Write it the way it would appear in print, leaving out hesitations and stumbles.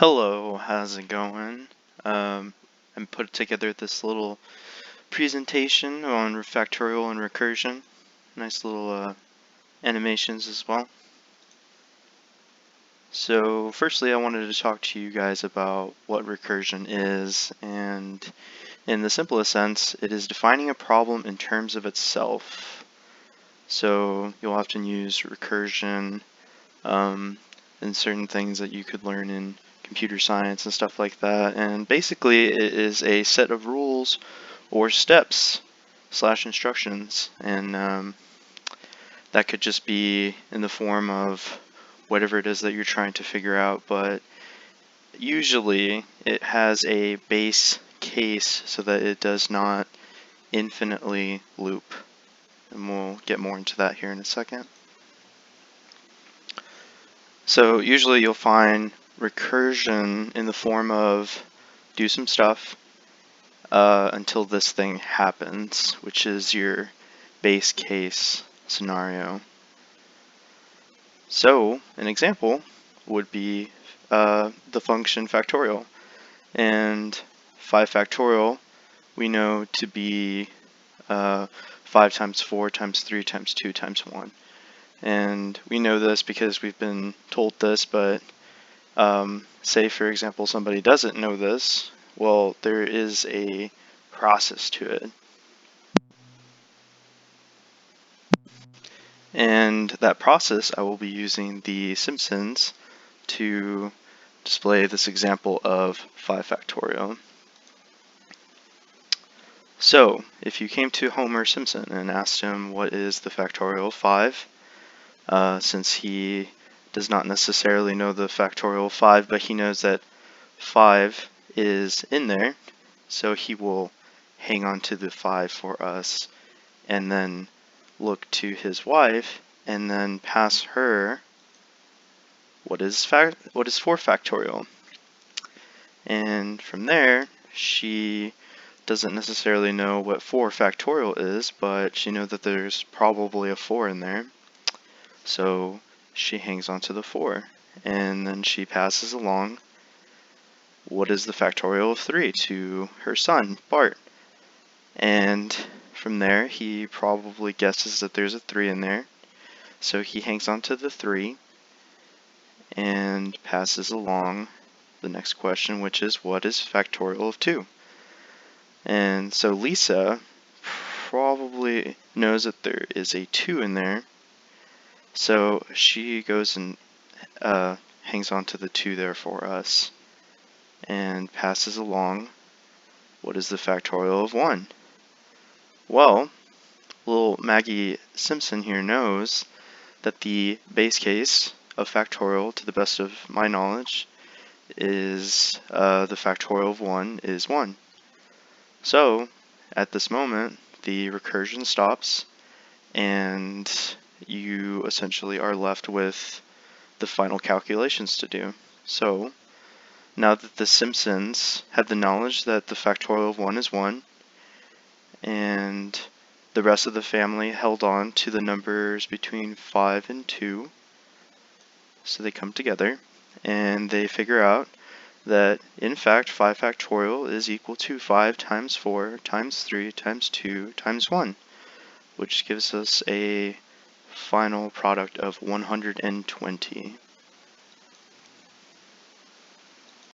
Hello, how's it going? I put together this little presentation on factorial and recursion. Nice little animations as well. So firstly, I wanted to talk to you guys about what recursion is, and in the simplest sense, it is defining a problem in terms of itself. So you'll often use recursion in certain things that you could learn in computer science and stuff like that, and basically it is a set of rules or steps / instructions, and that could just be in the form of whatever it is that you're trying to figure out, but usually it has a base case so that it does not infinitely loop, and we'll get more into that here in a second. So usually you'll find recursion in the form of do some stuff until this thing happens, which is your base case scenario. So an example would be the function factorial, and 5 factorial we know to be 5 times 4 times 3 times 2 times 1. And we know this because we've been told this, but say for example somebody doesn't know this, well, there is a process to it. And that process I will be using the Simpsons to display this example of 5 factorial. So if you came to Homer Simpson and asked him what is the factorial of 5, since he does not necessarily know the factorial of 5, but he knows that 5 is in there, so he will hang on to the 5 for us and then look to his wife and then pass her what is 4 factorial. And from there, she doesn't necessarily know what 4 factorial is, but she knows that there's probably a 4 in there. So she hangs on to the 4, and then she passes along what is the factorial of 3 to her son, Bart. And from there, he probably guesses that there's a 3 in there. So he hangs on to the 3 and passes along the next question, which is what is factorial of 2? And so Lisa probably knows that there is a 2 in there. So she goes and hangs on to the 2 there for us and passes along what is the factorial of 1. Well, little Maggie Simpson here knows that the base case of factorial, to the best of my knowledge, is the factorial of 1 is 1. So at this moment, the recursion stops, and you essentially are left with the final calculations to do. So now that the Simpsons had the knowledge that the factorial of 1 is 1, and the rest of the family held on to the numbers between 5 and 2, so they come together and they figure out that in fact 5 factorial is equal to 5 times 4 times 3 times 2 times 1, which gives us a final product of 120.